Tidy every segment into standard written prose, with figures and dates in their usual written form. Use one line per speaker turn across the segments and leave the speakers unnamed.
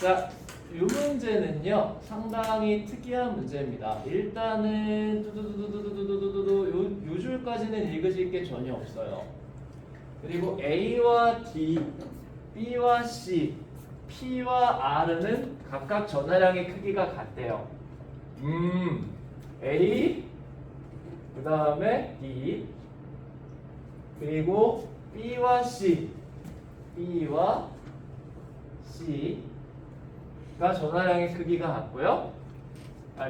자, 이 문제는요 상당히 특이한 문제입니다. 일단은 뚜두두두두두두두두 요 줄까지는 읽으실 게 전혀 없어요. 그리고 A와 D, B와 C, P와 R은 각각 전하량의 크기가 같대요. A, 그 다음에 D, 그리고 B와 C, B와 C가 전하량의 크기가 같고요.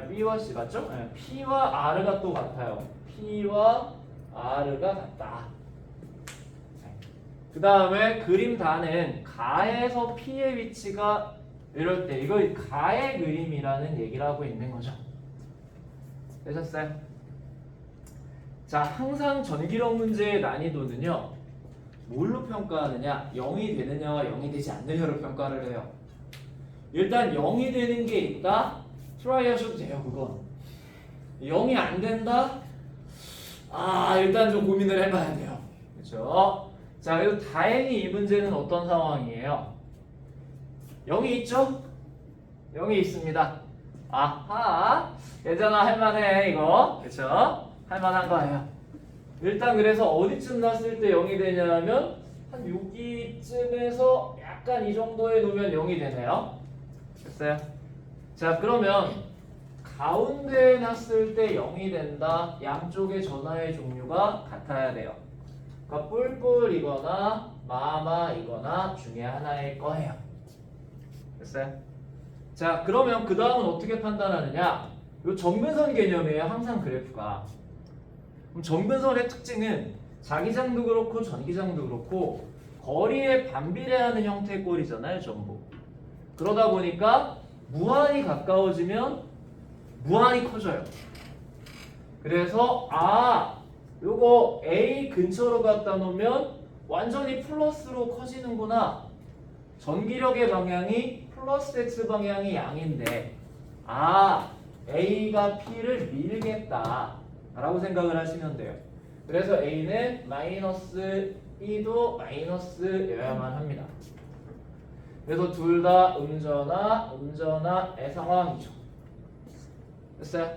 B와 C 맞죠? 네, P와 R가 또 같아요. P와 R가 같다. 그 다음에 그림 다는 가에서 P의 위치가 이럴 때 이거 가의 그림이라는 얘기를 하고 있는 거죠. 되셨어요? 자, 항상 전기력 문제의 난이도는요 뭘로 평가하느냐? 0이 되느냐와 0이 되지 않느냐로 평가를 해요. 일단 0이 되는 게 있다? 트라이 하셔도 돼요. 그건 0이 안 된다? 일단 좀 고민을 해봐야 돼요. 그렇죠? 자, 그리고 다행히 이 문제는 어떤 상황이에요? 0이 있죠? 0이 있습니다. 아하, 예전아 할만해 이거. 그렇죠? 할만한 거예요. 일단 그래서 어디쯤 났을 때 0이 되냐면 한 여기쯤에서 약간 이 정도에 놓으면 0이 되네요. 됐어요? 자, 그러면 가운데에 놨을 때 0이 된다. 양쪽의 전하의 종류가 같아야 돼요. 그러니까 뿔뿔이거나 마마이거나 중에 하나일 거예요. 됐어요? 자, 그러면 그 다음은 어떻게 판단하느냐? 이 정근선 개념이에요. 항상 그래프가. 그럼 정근선의 특징은 자기장도 그렇고 전기장도 그렇고 거리에 반비례하는 형태의 꼴이잖아요. 전부. 그러다 보니까 무한히 가까워지면 무한히 커져요. 그래서 요거 A 근처로 갖다 놓으면 완전히 플러스로 커지는구나. 전기력의 방향이 플러스 X 방향이 양인데 A가 P를 밀겠다 라고 생각을 하시면 돼요. 그래서 A는 마이너스 B도 마이너스여야만 합니다. 그래서 둘 다 음전하의 상황이죠. 됐어요?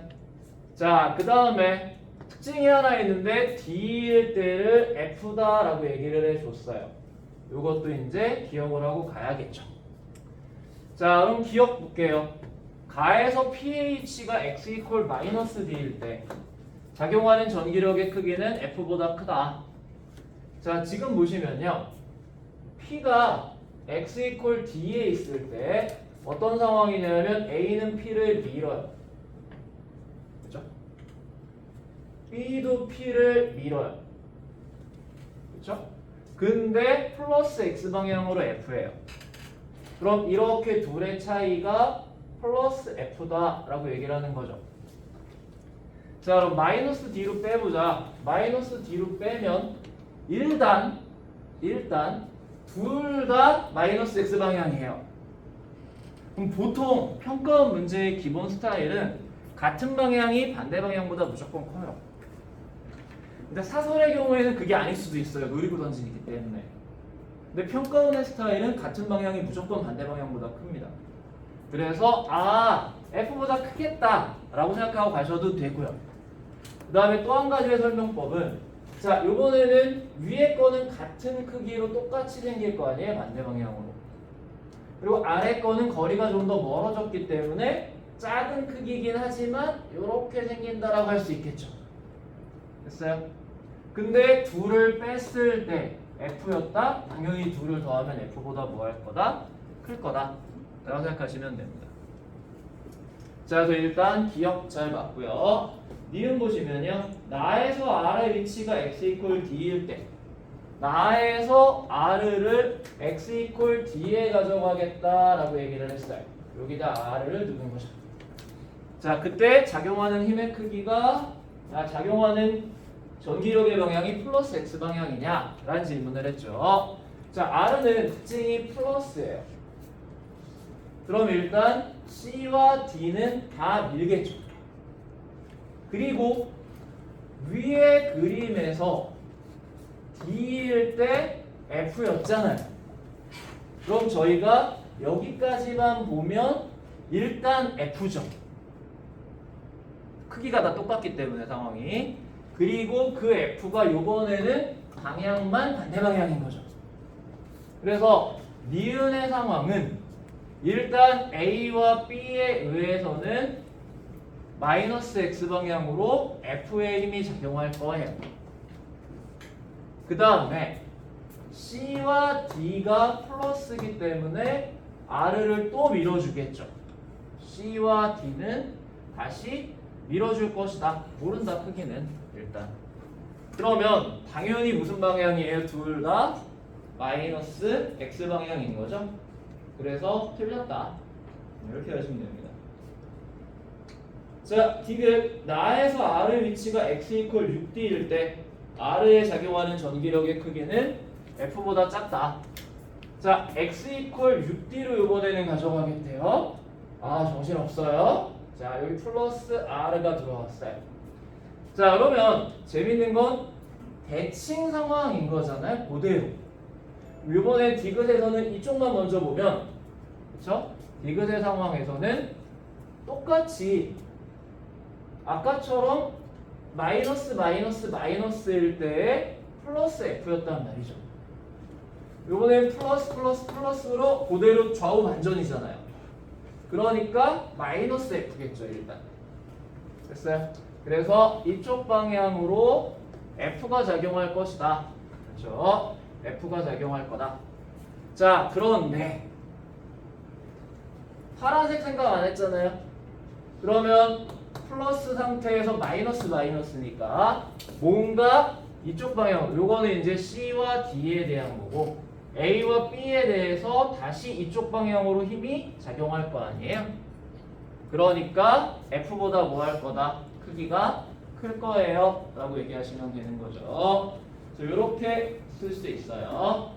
자, 그 다음에 특징이 하나 있는데 D일 때를 F다라고 얘기를 해줬어요. 이것도 이제 기억을 하고 가야겠죠. 자, 그럼 기억 볼게요. 가에서 pH가 x 이퀄 마이너스 d일 때 작용하는 전기력의 크기는 F보다 크다. 자, 지금 보시면요. P가 x 이퀄 d에 있을 때 어떤 상황이냐면 A는 P를 밀어요. 그렇죠? B도 P를 밀어요. 그렇죠? 근데 플러스 X 방향으로 F예요. 그럼 이렇게 둘의 차이가 플러스 F다 라고 얘기를 하는 거죠. 자, 그럼 마이너스 D로 빼보자. 마이너스 D로 빼면 일단 둘 다 마이너스 X 방향이에요. 그럼 보통 평가원 문제의 기본 스타일은 같은 방향이 반대 방향보다 무조건 커요. 근데 사설의 경우에는 그게 아닐 수도 있어요. 노리고 던지기 때문에. 근데 평가원의 스타일은 같은 방향이 무조건 반대 방향보다 큽니다. 그래서 F보다 크겠다 라고 생각하고 가셔도 되고요. 그 다음에 또 한 가지의 설명법은 자, 요번에는 위에 거는 같은 크기로 똑같이 생길 거 아니에요? 반대 방향으로. 그리고 아래 거는 거리가 좀 더 멀어졌기 때문에 작은 크기긴 하지만 이렇게 생긴다라고 할 수 있겠죠. 됐어요? 근데 둘을 뺐을 때 F였다? 당연히 둘을 더하면 F보다 뭐 할 거다? 클 거다 라고 생각하시면 됩니다. 자, 그래서 일단 기억 잘 맞고요. 니은 보시면요. 나에서 R의 위치가 X 이퀄 D일 때 나에서 R를 X 이퀄 D에 가져가겠다라고 얘기를 했어요. 여기다 R을 두는 거죠. 자, 그때 작용하는 힘의 크기가 작용하는 전기력의 방향이 플러스 X 방향이냐? 라는 질문을 했죠. 자, R는 특징이 플러스예요. 그럼 일단 C와 D는 다 밀겠죠. 그리고 위의 그림에서 D일 때 F였잖아요. 그럼 저희가 여기까지만 보면 일단 F죠. 크기가 다 똑같기 때문에 상황이. 그리고 그 F가 요번에는 방향만 반대 방향인 거죠. 그래서 니은의 상황은 일단 A와 B에 의해서는 마이너스 X 방향으로 F의 힘이 작용할 거예요. 그 다음에 C와 D가 플러스이기 때문에 R를 또 밀어주겠죠. C와 D는 다시 밀어줄 것이다. 모른다 크기는 일단. 그러면 당연히 무슨 방향이에요? 둘 다 마이너스 X 방향인 거죠. 그래서 틀렸다. 이렇게 하시면 됩니다. 자, 디귿 나에서 R의 위치가 X 이퀄 6D일 때 R에 작용하는 전기력의 크기는 F보다 작다. 자, X 이퀄 6D로 이번에는 가져가겠대요. 아, 정신없어요. 자, 여기 플러스 R가 들어왔어요. 자, 그러면 재밌는 건 대칭 상황인 거잖아요. 그대로. 이번에 디귿에서는 이쪽만 먼저 보면, 그렇죠? 디귿의 상황에서는 똑같이 아까처럼 마이너스일 때 플러스 F였단 말이죠. 이번엔 플러스로 그대로 좌우 반전이잖아요. 그러니까 마이너스 F겠죠, 일단. 됐어요? 그래서 이쪽 방향으로 F가 작용할 것이다. 그렇죠? F가 작용할 거다. 자, 그런데 파란색 생각 안 했잖아요. 그러면 플러스 상태에서 마이너스니까 뭔가 이쪽 방향, 요거는 이제 C와 D에 대한 거고 A와 B에 대해서 다시 이쪽 방향으로 힘이 작용할 거 아니에요? 그러니까 F보다 뭐 할 거다? 크기가 클 거예요 라고 얘기하시면 되는 거죠. 이렇게 쓸 수 있어요.